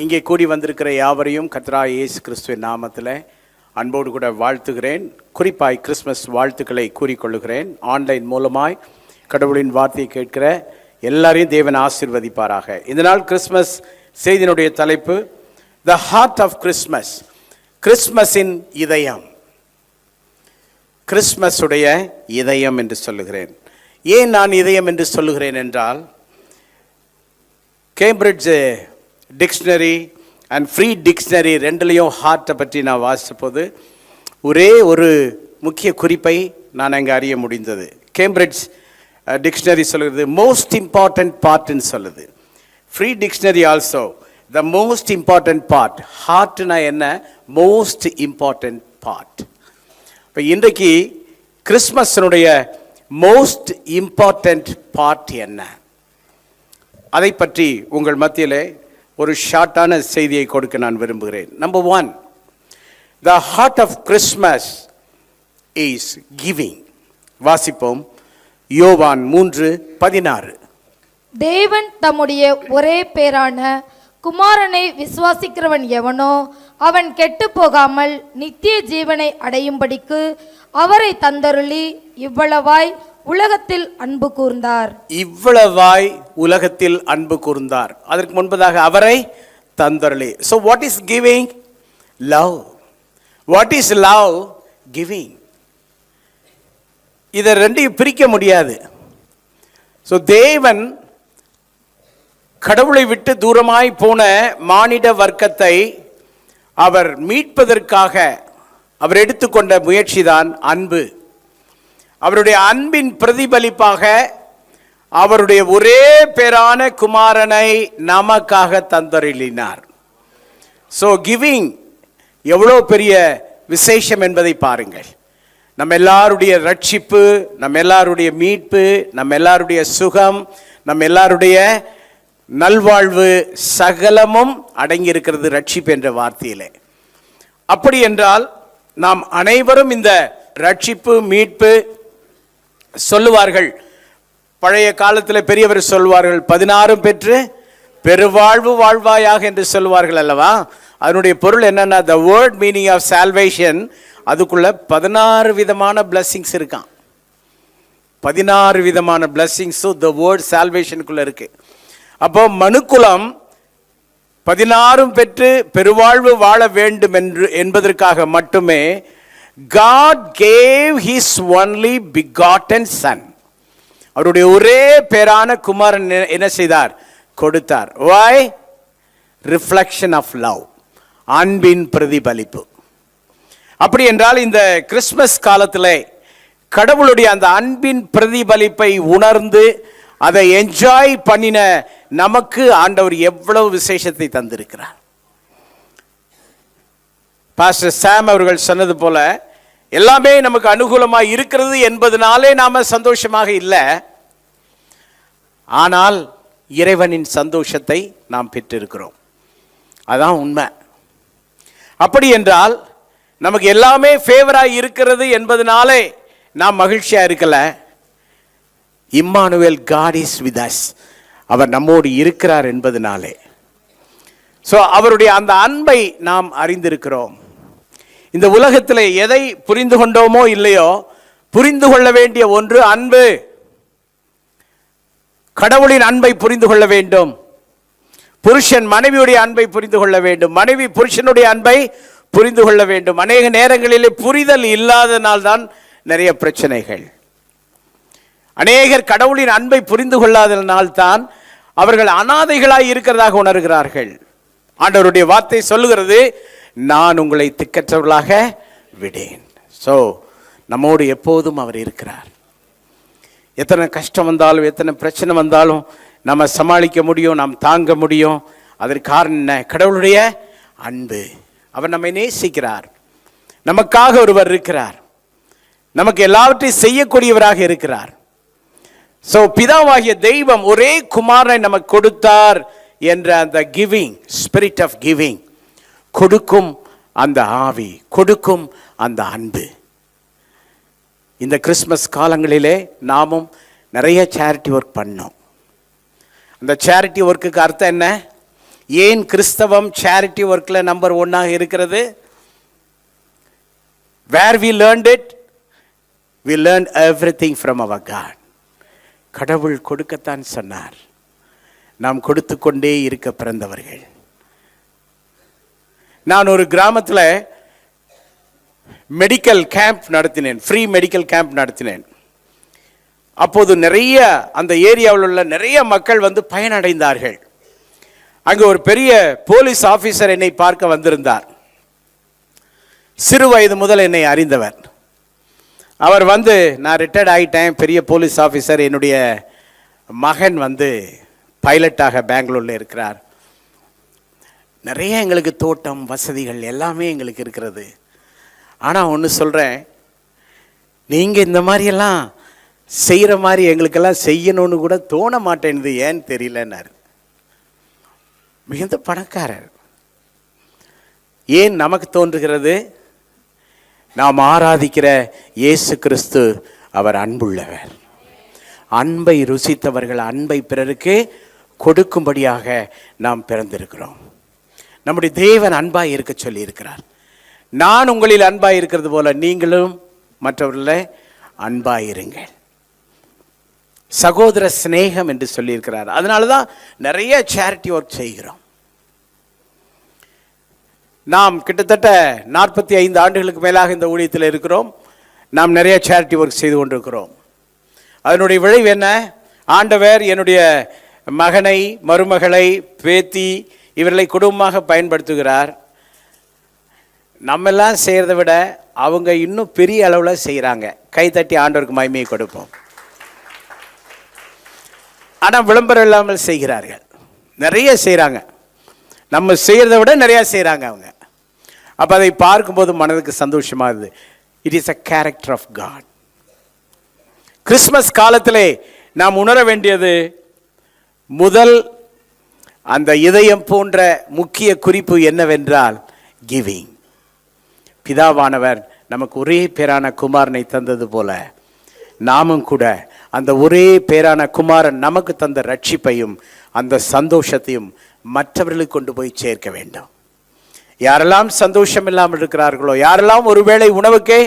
இங்கே கூடி வந்திருக்கிற யாவரையும் கர்த்தராகிய இயேசு கிறிஸ்துவின் நாமத்தில் அன்போடு கூட வாழ்த்துகிறேன். குறிப்பாய் கிறிஸ்மஸ் வாழ்த்துக்களை கூறிக்கொள்ளுகிறேன். ஆன்லைன் மூலமாய் கடவுளின் வார்த்தையை கேட்கிற எல்லாரையும் தேவன் ஆசீர்வதிப்பாராக. இந்த நாள் கிறிஸ்மஸ் செய்தியினுடைய தலைப்பு த ஹார்ட் ஆஃப் கிறிஸ்மஸ், கிறிஸ்மஸின் இதயம். கிறிஸ்மஸுடைய இதயம் என்று சொல்லுகிறேன். ஏன் நான் இதயம் என்று சொல்லுகிறேன் என்றால், Cambridge dictionary and free dictionary ரெண்டுலேயும் ஹார்ட்டை பற்றி நான் வாசித்தபோது ஒரே ஒரு முக்கிய குறிப்பை நான் அங்கே அறிய முடிந்தது. கேம்பிரிட்ஜ் டிக்ஷனரி சொல்லுறது மோஸ்ட் இம்பார்ட்டன்ட் பார்ட்னு சொல்லுது. Free dictionary also the most important part. ஹார்ட்னா என்ன? Most important part. இப்போ இன்றைக்கு கிறிஸ்மஸினுடைய மோஸ்ட் இம்பார்ட்டன்ட் பார்ட் என்ன, அதை பற்றி உங்கள் மத்தியில் ஒரு ஷார்ட்டான செய்தியை கொடுக்க நான் விரும்புகிறேன். Number 1, the heart of Christmas is giving. வாசிப்போம். யோவான் 3:16. தேவன் தம்முடைய ஒரே பேரான குமாரனை விசுவாசிக்கிறவன் எவனோ அவன் கெட்டு போகாமல் நித்திய ஜீவனை அடையும்படிக்கு அவரை தந்தருளி இவ்வளவாய் உலகத்தில் அன்பு கூர்ந்தார். இவ்வளவாய் உலகத்தில் அன்பு கூர்ந்தார். அதற்கு முன்பதாக அவரை தந்தருளி. So what is giving? Love. What is love? Giving. இதை ரெண்டையும் பிரிக்க முடியாது. ஸோ தேவன் கடவுளை விட்டு தூரமாய் போன மானிட வர்க்கத்தை அவர் மீட்பதற்காக அவர் எடுத்துக்கொண்ட முயற்சிதான் அன்பு. அவருடைய அன்பின் பிரதிபலிப்பாக அவருடைய ஒரே பேரான குமாரனை நமக்காக தந்தருளினார். ஸோ கிவிங் எவ்வளோ பெரிய விசேஷம் என்பதை பாருங்கள். நம்ம எல்லாருடைய ரட்சிப்பு, நம்ம எல்லாருடைய மீட்பு, நம்ம எல்லாருடைய சுகம், நம்ம எல்லாருடைய நல்வாழ்வு சகலமும் அடங்கியிருக்கிறது ரட்சிப்பு என்ற வார்த்தையிலே. அப்படி என்றால் நாம் அனைவரும் இந்த ரட்சிப்பு மீட்பு சொல்லுவார்கள். பழைய காலத்தில் பெரியவர் சொல்வார்கள், 16 பெற்று பெருவாழ்வு வாழ்வாயாக என்று சொல்வார்கள் அல்லவா? அதனுடைய பொருள் என்னன்னா, the word meaning of salvation, அதுக்குள்ள 16 விதமான பிளஸ்ஸிங்ஸ் இருக்கான். 16 விதமான பிளஸ்ஸிங்ஸும் த வேர்ட் சால்வேஷனுக்குள்ள இருக்கு. அப்போ மனுக்குலம் 16 பெற்று பெருவாழ்வு வாழ வேண்டும் என்பதற்காக மட்டுமே God gave his only begotten son. அவருடைய ஒரே பேரான குமாரன் என்ன செய்தார்? கொடுத்தார். Why? Reflection of love. அன்பின் பிரதிபலிப்பு. அப்படி என்றால் இந்த கிறிஸ்மஸ் காலத்தில் கடவுளுடைய அந்த அன்பின் பிரதிபலிப்பை உணர்ந்து அதை என்ஜாய் பண்ணின நமக்கு ஆண்டவர் எவ்வளவு விசேஷத்தை தந்திருக்கிறார். பாஸ்டர் சாம் அவர்கள் சொன்னது போல எல்லாமே நமக்கு அனுகூலமாக இருக்கிறது என்பதனாலே நாம சந்தோஷமாக இல்லை, ஆனால் இறைவனின் சந்தோஷத்தை நாம் பெற்றிருக்கிறோம். அதான் உண்மை. அப்படி என்றால் நமக்கு எல்லாமே ஃபேவராக இருக்கிறது என்பதனாலே நாம் மகிழ்ச்சியா இருக்கல. Immanuel, God is with us, அவர் நம்மோடு இருக்கிறார் என்பதனாலே. ஸோ அவருடைய அந்த அன்பை நாம் அறிந்திருக்கிறோம். இந்த உலகத்தில் எதை புரிந்து கொண்டோமோ இல்லையோ, புரிந்து கொள்ள வேண்டிய ஒன்று அன்பு. கடவுளின் அன்பை புரிந்து கொள்ள வேண்டும். புருஷன் மனைவியுடைய அன்பை புரிந்து கொள்ள வேண்டும். மனைவி புருஷனுடைய அன்பை புரிந்து கொள்ள வேண்டும். அநேக நேரங்களிலே புரிதல் இல்லாதனால்தான் நிறைய பிரச்சனைகள். அநேகர் கடவுளின் அன்பை புரிந்து கொள்ளாதனால்தான் அவர்கள் அனாதைகளாய் இருக்கிறதாக உணர்கிறார்கள். ஆண்டவருடைய வார்த்தை சொல்லுகிறது, நான் உங்களை திக்கற்றவர்களாக விடேன். ஸோ நம்மோடு எப்போதும் அவர் இருக்கிறார். எத்தனை கஷ்டம் வந்தாலும், எத்தனை பிரச்சனை வந்தாலும் நம்ம சமாளிக்க முடியும், நாம் தாங்க முடியும். அதற்கு காரணம் என்ன? கடவுளுடைய அன்பு. அவர் நம்மை நேசிக்கிறார். நமக்காக ஒருவர் இருக்கிறார். நமக்கு எல்லாவற்றையும் செய்யக்கூடியவராக இருக்கிறார். ஸோ பிதாவாகிய தெய்வம் ஒரே குமாரனை நமக்கு கொடுத்தார் என்ற அந்த கிவிங், ஸ்பிரிட் ஆஃப் கிவிங், கொடுக்கும் அந்த ஆவி, கொடுக்கும் அந்த அன்பு. இந்த கிறிஸ்மஸ் காலங்களிலே நாமும் நிறைய சேரிட்டி ஒர்க் பண்ணோம். அந்த சேரிட்டி ஒர்க்குக்கு அர்த்தம் என்ன? ஏன் கிறிஸ்தவம் சேரிட்டி ஒர்க்கில் நம்பர் 1 இருக்கிறது? Where we learned it? We learned everything from our God. கடவுள் கொடுக்கத்தான் சொன்னார். நாம் கொடுத்து கொண்டே இருக்க பிறந்தவர்கள். நான் ஒரு கிராமத்தில் மெடிக்கல் கேம்ப் நடத்தினேன், ஃப்ரீ மெடிக்கல் கேம்ப் நடத்தினேன். அப்போது நிறைய அந்த ஏரியாவில் உள்ள நிறைய மக்கள் வந்து பயனடைந்தார்கள். அங்கே ஒரு பெரிய போலீஸ் ஆஃபீஸர் என்னை பார்க்க வந்திருந்தார். சிறு வயது முதல் என்னை அறிந்தவர். அவர் வந்து, நான் ரிட்டையர்ட் ஆகிட்டேன், பெரிய போலீஸ் ஆஃபீஸர், என்னுடைய மகன் வந்து பைலட்டாக பெங்களூரில் இருக்கிறார், நிறைய எங்களுக்கு தோட்டம் வசதிகள் எல்லாமே எங்களுக்கு இருக்கிறது. ஆனால் ஒன்று சொல்கிறேன், நீங்கள் இந்த மாதிரியெல்லாம் செய்கிற மாதிரி எங்களுக்கெல்லாம் செய்யணும்னு கூட தோண மாட்டேன்னுது, ஏன்னு தெரியலன்னாரு. மிகுந்த பணக்காரர். ஏன் நமக்கு தோன்றுகிறது? நாம் ஆராதிக்கிற இயேசு கிறிஸ்து அவர் அன்புள்ளவர். அன்பை ருசித்தவர்கள் அன்பை பிறருக்கு கொடுக்கும்படியாக நாம் பிறந்திருக்கிறோம். நம்முடைய தேவன் அன்பாய் இருக்க சொல்லி இருக்கிறார். நான் உங்களில் அன்பாய் இருக்கிறது போல நீங்களும் மற்றவர்களை அன்பாயிருங்கள். சகோதர சிநேகம் என்று சொல்லியிருக்கிறார். அதனால தான் நிறைய சேரிட்டி ஒர்க் செய்கிறோம். நாம் கிட்டத்தட்ட 45 ஆண்டுகளுக்கு மேலாக இந்த ஊழியத்தில் இருக்கிறோம். நாம் நிறைய சேரிட்டி ஒர்க் செய்து கொண்டிருக்கிறோம். அதனுடைய விளைவு என்ன? ஆண்டவர் என்னுடைய மகனை, மருமகளை, பேத்தி இவர்களை குடும்பமாக பயன்படுத்துகிறார். நம்மெல்லாம் செய்கிறத விட அவங்க இன்னும் பெரிய அளவில் செய்கிறாங்க. கைத்தட்டி ஆண்டவருக்கு மகிமையை கொடுப்போம். ஆனால் விளம்பரம் இல்லாமல் செய்கிறார்கள். நிறைய செய்கிறாங்க. நம்ம செய்கிறத விட நிறையா செய்கிறாங்க அவங்க. அப்போ அதை பார்க்கும்போது மனதுக்கு சந்தோஷமாக இருக்குது. It is a character of God. Christmas காலத்திலே நாம் உணர வேண்டியது முதல் அந்த இதயம் போன்ற முக்கிய குறிப்பு என்னவென்றால் கிவிங். பிதாவானவர் நமக்கு ஒரே பேரான குமாரனை தந்தது போல நாமும் கூட அந்த ஒரே பேரான குமாரன் நமக்கு தந்த ரட்சிப்பையும் அந்த சந்தோஷத்தையும் மற்றவர்களுக்கு கொண்டு போய் சேர்க்க வேண்டும். யாரெல்லாம் சந்தோஷம் இல்லாமல் இருக்கிறார்களோ, யாரெல்லாம் ஒருவேளை உணவுக்கே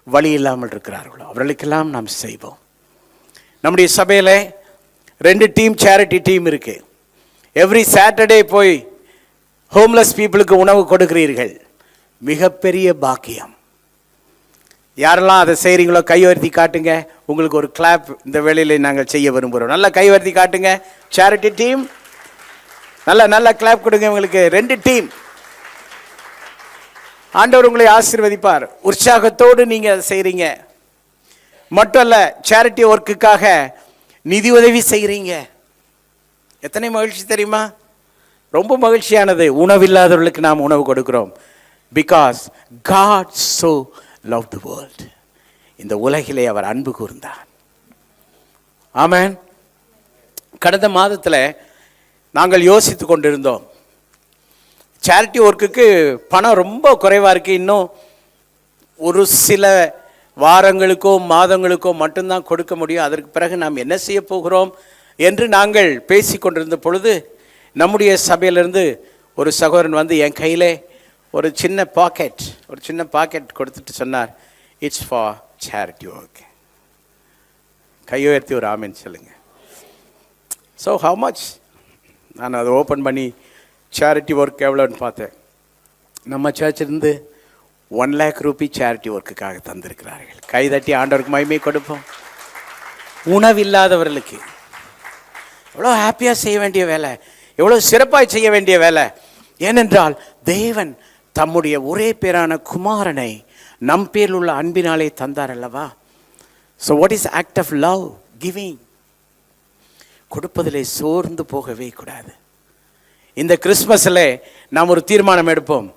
வழி இல்லாமல் இருக்கிறார்களோ, அவர்களுக்கெல்லாம் நாம் செய்வோம். நம்முடைய சபையில் 2 டீம், சேரிட்டி டீம் இருக்கு. எவ்ரி சாட்டர்டே போய் ஹோம்லெஸ் பீப்புளுக்கு உணவு கொடுக்கிறீர்கள். மிகப்பெரிய பாக்கியம். யாரெல்லாம் அதை செய்கிறீங்களோ கைவர்த்தி காட்டுங்க. உங்களுக்கு ஒரு கிளாப் இந்த வேளையில் நாங்கள் செய்ய விரும்புகிறோம். நல்லா கைவர்த்தி காட்டுங்க. சேரிட்டி டீம் நல்ல கிளாப் கொடுங்க. உங்களுக்கு 2 டீம். ஆண்டவர் உங்களை ஆசீர்வதிப்பார். உற்சாகத்தோடு நீங்கள் அதை செய்கிறீங்க. மட்டும் அல்ல, சேரிட்டி ஒர்க்குக்காக நிதி உதவி செய்கிறீங்க. எத்தனை மகிழ்ச்சி தெரியுமா? ரொம்ப மகிழ்ச்சியானது. உணவில்லாதவர்களுக்கு நாம் உணவு கொடுக்கிறோம். Because God so loved the world. இந்த உலகிலே அவர் அன்பு கூர்ந்தார். ஆமென். கடந்த மாதத்தில் நாங்கள் யோசித்து கொண்டிருந்தோம், சேரிட்டி ஒர்க்குக்கு பணம் ரொம்ப குறைவாக இருக்குது, இன்னும் ஒரு சில வாரங்களுக்கோ மாதங்களுக்கோ மட்டும்தான் கொடுக்க முடியும், அதற்கு பிறகு நாம் என்ன செய்ய போகிறோம் என்று நாங்கள் பேசி கொண்டிருந்த பொழுது நம்முடைய சபையிலிருந்து ஒரு சகோதரன் வந்து என் கையில் ஒரு சின்ன பாக்கெட் கொடுத்துட்டு சொன்னார், இட்ஸ் ஃபார் சேரிட்டி ஒர்க். கையுயர்த்தி ஒரு ஆமென் சொல்லுங்க. So how much? நான் அதை ஓப்பன் பண்ணி சேரிட்டி ஒர்க் எவ்வளோன்னு பார்த்தேன். நம்ம சர்ச்சிலிருந்து 1 lakh ரூபி சேரிட்டி ஒர்க்குக்காக தந்திருக்கிறார்கள். கைதட்டி ஆண்டவருக்கு மகிமை கொடுப்போம். உணவில்லாதவர்களுக்கு எவ்வளோ ஹாப்பியாக செய்ய வேண்டிய வேலை, எவ்வளோ சிறப்பாக செய்ய வேண்டிய வேலை. ஏனென்றால் தேவன் தம்முடைய ஒரே பேரான குமாரனை நம் பேரில் உள்ள அன்பினாலே தந்தார் அல்லவா. So what is act of love? Giving. கொடுப்பதிலே சோர்ந்து போகவே கூடாது. இந்த கிறிஸ்மஸில் நாம் ஒரு தீர்மானம் எடுப்போம்.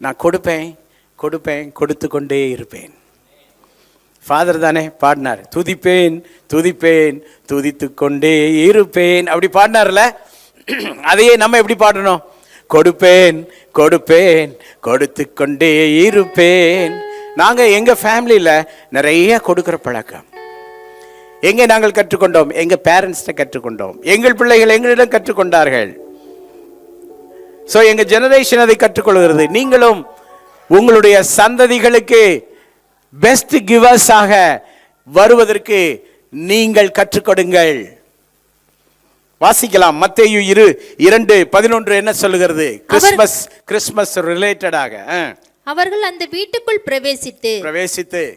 நான் கொடுப்பேன் கொடுத்து கொண்டே இருப்பேன். ஃபாதர் தானே பாடினார், துதிப்பேன் துதித்து கொண்டே இருப்பேன், அப்படி பாடினார்ல. அதையே நம்ம எப்படி பாடணும்? கொடுப்பேன் கொடுத்து கொண்டே இருப்பேன். நாங்கள் எங்கள் ஃபேமிலியில் நிறைய கொடுக்குற பழக்கம். எங்கே நாங்கள் கற்றுக்கொண்டோம்? எங்கள் பேரண்ட்ஸ்கிட்ட கற்றுக்கொண்டோம். எங்கள் பிள்ளைகள் எங்களிடம் கற்றுக்கொண்டார்கள். ஸோ எங்க ஜெனரேஷன் அதை கற்றுக்கொள்கிறது. நீங்களும் உங்களுடைய சந்ததிகளுக்கு பெஸ்ட் கிவர்ஸாக வருவதற்கு நீங்கள் கற்றுக் கொடுங்கள். வாசிக்கலாம். மத்தேயு 2:11 என்ன சொல்லுகிறது? கிறிஸ்மஸ் ரிலேட்டடாக. அவர்கள் அந்த வீட்டுக்குள் பிரவேசித்து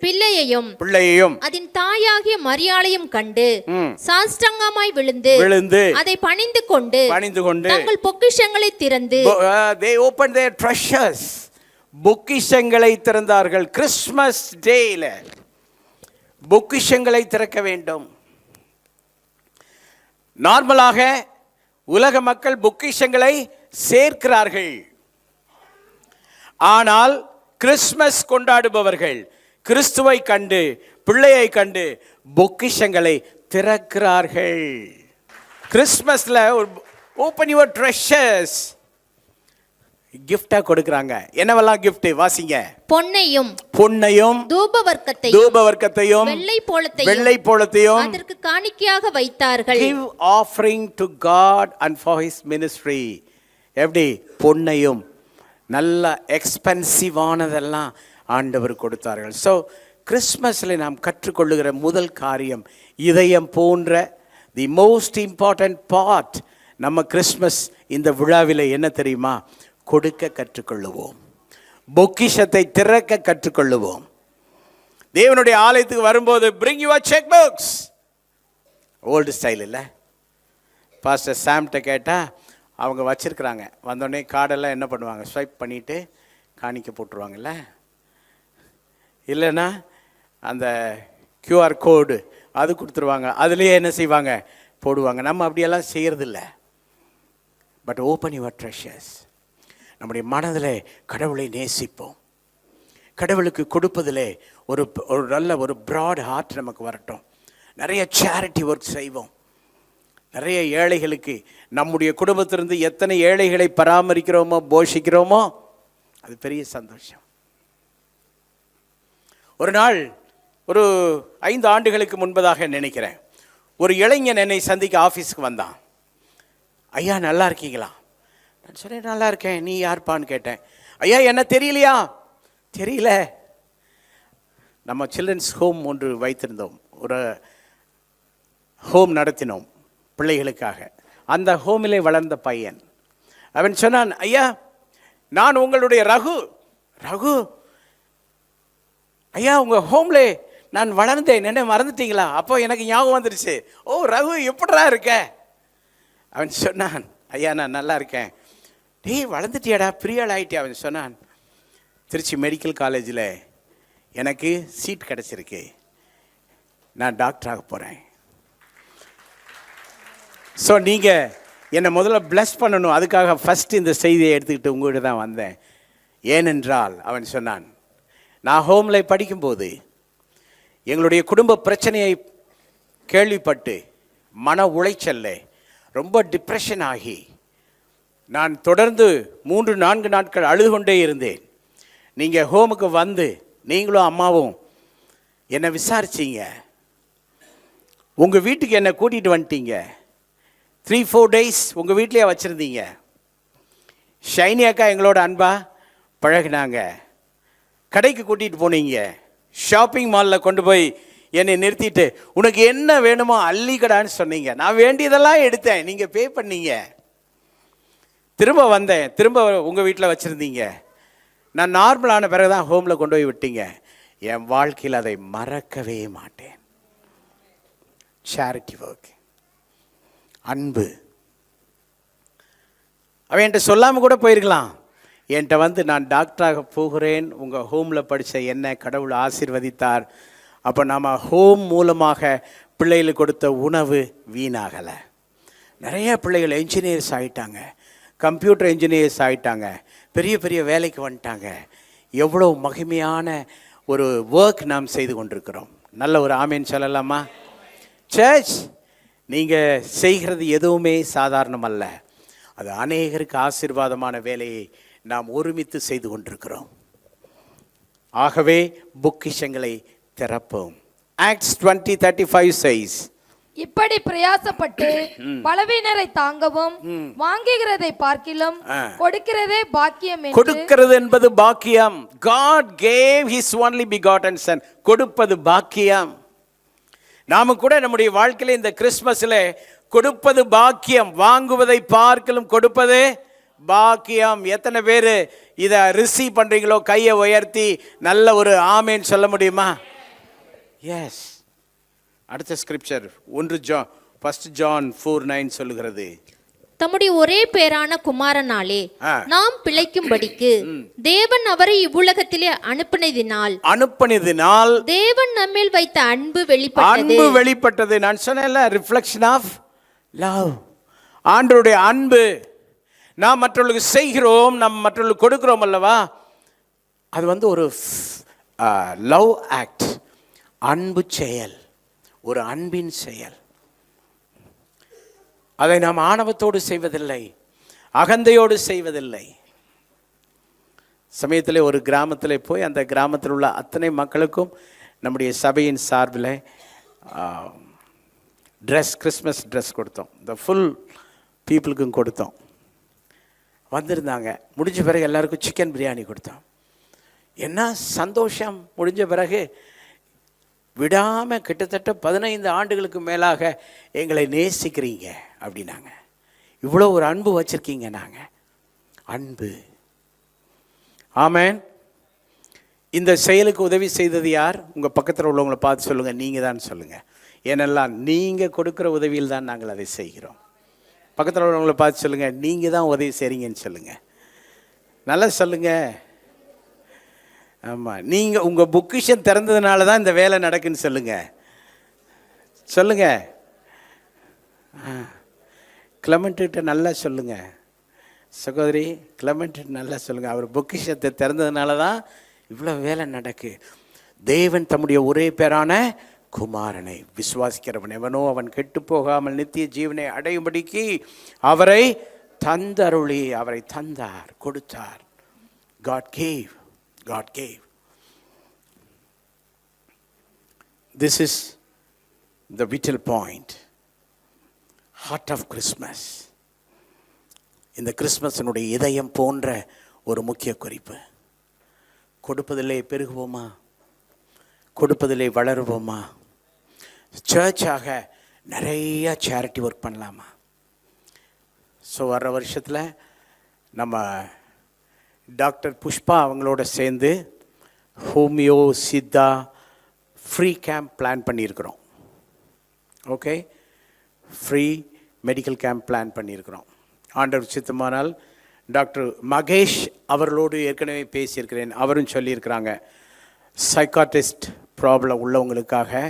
பிள்ளையையும் அதன் தாயாகிய மரியாளையும் கண்டு சாஷ்டாங்கமாய் விழுந்து அதை பணிந்து கொண்டு தங்கள் பொக்கிஷங்களை திறந்து they opened their treasures, பொக்கிஷங்களை திறந்தார்கள். கிறிஸ்மஸ் டேல பொக்கிஷங்களை திறக்க வேண்டும். நார்மலாக உலக மக்கள் பொக்கிஷங்களை சேர்க்கிறார்கள். ஆனால் கிறிஸ்மஸ் கொண்டாடுபவர்கள் கிறிஸ்துவை கண்டு பிள்ளையை கண்டு பொக்கிஷங்களை திறக்கிறார்கள். கிறிஸ்மஸ்ல ஓபன் யுவர் ட்ரெஷர்ஸ் கிஃப்டா கொடுக்கறாங்க. என்னவெல்லாம் கிஃப்ட் வாசிங்க? பொன்னையும் தூபவர்க்கத்தையும் வெள்ளை போலத்தையும் அதற்கு காணிக்கையாக வைத்தார்கள். Give offering to God and for his ministry. எப்படி? பொன்னையும் நல்ல எக்ஸ்பென்சிவானதெல்லாம் ஆண்டவர் கொடுத்தார்கள். ஸோ கிறிஸ்மஸில் நாம் கற்றுக்கொள்ளுகிற முதல் காரியம் இதயம் போன்ற தி மோஸ்ட் இம்பார்ட்டன்ட் பார்ட் நம்ம கிறிஸ்மஸ் இந்த விழாவில் என்ன தெரியுமா? கொடுக்க கற்றுக்கொள்ளுவோம். பொக்கிஷத்தை திறக்க கற்றுக்கொள்ளுவோம். தேவனுடைய ஆலயத்துக்கு வரும்போது bring your check books. Old style இல்லை. பாஸ்டர் சாம்கிட்ட கேட்டால் அவங்க வச்சுருக்குறாங்க. வந்தோடனே கார்டெல்லாம் என்ன பண்ணுவாங்க? ஸ்வைப் பண்ணிவிட்டு காணிக்க போட்டுருவாங்கல்ல. இல்லைன்னா அந்த QR கோடு அது கொடுத்துருவாங்க. அதுலேயே என்ன செய்வாங்க? போடுவாங்க. நம்ம அப்படியெல்லாம் செய்கிறதில்ல. But open your treasures. நம்முடைய மனதில் கடவுளை நேசிப்போம். கடவுளுக்கு கொடுப்பதிலே ஒரு நல்ல ஒரு ப்ராட் ஹார்ட் நமக்கு வரட்டும். நிறைய சேரிட்டி ஒர்க் செய்வோம். நிறைய ஏழைகளுக்கு நம்முடைய குடும்பத்திலிருந்து எத்தனை ஏழைகளை பராமரிக்கிறோமோ போஷிக்கிறோமோ அது பெரிய சந்தோஷம். ஒரு நாள் ஒரு 5 ஆண்டுகளுக்கு முன்பதாக நினைக்கிறேன், ஒரு இளைஞன் என்னை சந்திக்க ஆஃபீஸுக்கு வந்தான். ஐயா நல்லா இருக்கீங்களா? நான் சொன்னேன் நல்லா இருக்கேன். நீ யார்ப்பான்னு கேட்டேன். ஐயா என்ன தெரியலையா? தெரியல. நம்ம சில்ட்ரன்ஸ் ஹோம் ஒன்று வைத்திருந்தோம். ஒரு ஹோம் நடத்தினோம் பிள்ளைகளுக்காக. அந்த ஹோமிலே வளர்ந்த பையன். அவன் சொன்னான், ஐயா நான் உங்களுடைய ரகு ஐயா உங்கள் ஹோம்ல நான் வளர்ந்தேன், என்ன மறந்துட்டீங்களா? அப்போ எனக்கு ஞாபகம் வந்துருச்சு. ஓ ரகு எப்படிடா இருக்க? அவன் சொன்னான், ஐயா நான் நல்லா இருக்கேன். டேய் வளர்ந்துட்டியாடா, பிரியாள் ஆகிட்டே. அவன் சொன்னான், திருச்சி மெடிக்கல் காலேஜில் எனக்கு சீட் கிடச்சிருக்கு, நான் டாக்டராக போகிறேன். ஸோ நீங்கள் என்னை முதல்ல பிளஸ் பண்ணணும், அதுக்காக ஃபஸ்ட்டு இந்த செய்தியை எடுத்துக்கிட்டு உங்கள்கிட்ட தான் வந்தேன். ஏனென்றால் அவன் சொன்னான், நான் ஹோமில் படிக்கும்போது எங்களுடைய குடும்ப பிரச்சனையை கேள்விப்பட்டு மன உளைச்சல்ல ரொம்ப டிப்ரெஷன் ஆகி நான் தொடர்ந்து 3-4 நாட்கள் அழுது கொண்டே இருந்தேன். நீங்கள் ஹோமுக்கு வந்து நீங்களும் அம்மாவும் என்னை விசாரிச்சிங்க, உங்கள் வீட்டுக்கு என்னை கூட்டிகிட்டு வந்துட்டீங்க. 3-4 days உங்கள் வீட்டிலேயே வச்சுருந்தீங்க. ஷைனி அக்கா எங்களோட அன்பா பழகினாங்க. கடைக்கு கூட்டிகிட்டு போனீங்க. ஷாப்பிங் மாலில் கொண்டு போய் என்னை நிறுத்திட்டு உனக்கு என்ன வேணுமோ அள்ளிக்கடான்னு சொன்னீங்க. நான் வேண்டியதெல்லாம் எடுத்தேன், நீங்கள் பே பண்ணீங்க. திரும்ப வந்தேன், திரும்ப உங்கள் வீட்டில் வச்சுருந்தீங்க. நான் நார்மலான பிறகு தான் ஹோமில் கொண்டு போய் விட்டீங்க. என் வாழ்க்கையில் அதை மறக்கவே மாட்டேன். சேரிட்டி ஒர்க், அன்பு. அவன் என்கிட்ட சொல்லாமல் கூட போயிருக்கலாம். என்கிட்ட வந்து நான் டாக்டராக போகிறேன், உங்கள் ஹோமில் படித்த என்ன கடவுள் ஆசீர்வதித்தார். அப்போ நம்ம ஹோம் மூலமாக பிள்ளைகளுக்கு கொடுத்த உணவு வீணாகலை. நிறைய பிள்ளைகள் என்ஜினியர்ஸ் ஆகிட்டாங்க, கம்ப்யூட்டர் என்ஜினியர்ஸ் ஆகிட்டாங்க, பெரிய பெரிய வேலைக்கு வந்துட்டாங்க. எவ்வளோ மகிமையான ஒரு ஒர்க் நாம் செய்து கொண்டிருக்கிறோம். நல்ல ஒரு ஆமேன் சொல்லலாமா? சர்ச், நீங்கள் செய்கிறது எதுவுமே சாதாரணமல்ல. அது அநேகருக்கு ஆசீர்வாதமான வேலையை நாம் ஒருமித்து செய்து கொண்டிருக்கிறோம். ஆகவே பொக்கிஷங்களை திறப்போம். Acts 20:35 says, இப்படி பிரயாசப்பட்டு பலவீனரை தாங்கவும் வாங்குகிறதை பார்க்கிலும் கொடுக்கிறதே பாக்கியம் என்று கொடுக்கிறது என்பது பாக்கியம். God gave his only begotten son. கொடுப்பது பாக்கியம். நாம கூட நம்முடைய வாழ்க்கையில இந்த கிறிஸ்மஸ்ல கொடுப்பது பாக்கியம், வாங்குவதை பார்க்கிலும் கொடுப்பது பாக்கியம். எத்தனை பேர் இதை ரிசீவ் பண்றீங்களோ கையை உயர்த்தி நல்ல ஒரு ஆமேன் சொல்ல முடியுமா? எஸ். அடுத்த ஸ்கிரிப்சர் 1 John 4:9 சொல்லுகிறது, தம்முடைய ஒரே பேரான குமாரனாலே நாம் பிழைக்கும்படிக்கு தேவன் அவரை இவ்வுலகத்திலே அனுப்பினதினால் தேவன் நம்மேல் வைத்த அன்பு வெளிப்பட்டது. நான் சொன்னேன்ல, ரிஃப்ளெக்ஷன் ஆஃப் லவ். ஆண்டவருடைய அன்பு நாம் மற்றவர்களுக்கு செய்கிறோம், நாம் மற்றவர்களுக்கு கொடுக்கிறோம் அல்லவா, அது ஒரு லவ் ஆக்ட், அன்பு செயல், ஒரு அன்பின் செயல். அதை நாம் ஆணவத்தோடு செய்வதில்லை, அகந்தையோடு செய்வதில்லை. சமயத்தில் ஒரு கிராமத்தில் போய் அந்த கிராமத்தில் உள்ள அத்தனை மக்களுக்கும் நம்முடைய சபையின் சார்பில் கிறிஸ்மஸ் ட்ரெஸ் கொடுத்தோம். இந்த ஃபுல் பீப்புளுக்கும் கொடுத்தோம். வந்திருந்தாங்க. முடிஞ்ச பிறகு எல்லாருக்கும் சிக்கன் பிரியாணி கொடுத்தோம். என்ன சந்தோஷம்! முடிஞ்ச பிறகு விடாமல் கிட்டத்தட்ட 15 ஆண்டுகளுக்கு மேலாக எங்களை நேசிக்கிறீங்க அப்படின்னாங்க. இவ்வளோ ஒரு அன்பு வச்சுருக்கீங்க. நாங்கள் அன்பு. ஆமென். இந்த செயலுக்கு உதவி செய்தது யார்? உங்கள் பக்கத்தில் உள்ளவங்களை பார்த்து சொல்லுங்கள், நீங்கள் தான் சொல்லுங்கள். ஏனெல்லாம் நீங்கள் கொடுக்குற உதவியில் தான் நாங்கள் அதை செய்கிறோம். பக்கத்தில் உள்ளவங்களை பார்த்து சொல்லுங்கள், நீங்கள் தான் உதவி செய்கிறீங்கன்னு சொல்லுங்கள். நல்லா சொல்லுங்கள். ஆமாம், நீங்கள் உங்கள் பொக்கிஷன் திறந்ததுனால தான் இந்த வேலை நடக்குன்னு சொல்லுங்கள். சொல்லுங்கள். கிளமெண்ட்டுகிட்ட நல்லா சொல்லுங்கள். சகோதரி கிளமெண்ட்டு நல்லா சொல்லுங்கள். அவர் பொக்கிஷத்தை திறந்ததுனால தான் இவ்வளோ வேலை நடக்கு. தேவன் தம்முடைய ஒரே பேரான குமாரனை விசுவாசிக்கிறவன் எவனோ அவன் கெட்டு போகாமல் நித்திய ஜீவனை அடையும்படிக்கு அவரை தந்தருளி, அவரை தந்தார், கொடுத்தார். God gave. This is the vital point, heart of Christmas. இந்த கிறிஸ்மஸினுடைய இதயம் போன்ற ஒரு முக்கிய குறிப்பு. கொடுப்பதிலே பெருகுவோமா? கொடுப்பதிலே வளருவோமா? சர்ச்சாக நிறைய சேரிட்டி ஒர்க் பண்ணலாமா? ஸோ வர்ற வருஷத்தில் நம்ம டாக்டர் புஷ்பா அவங்களோட சேர்ந்து homeo Siddha free camp plan பண்ணியிருக்கிறோம். Okay, free medical camp plan பண்ணியிருக்கிறோம். ஆண்டவர் சித்தமானால் டாக்டர் மகேஷ் அவர்களோடு ஏற்கனவே பேசியிருக்கிறேன். அவரும் சொல்லியிருக்கிறாங்க, சைக்காட்டிஸ்ட் ப்ராப்ளம் உள்ளவங்களுக்காக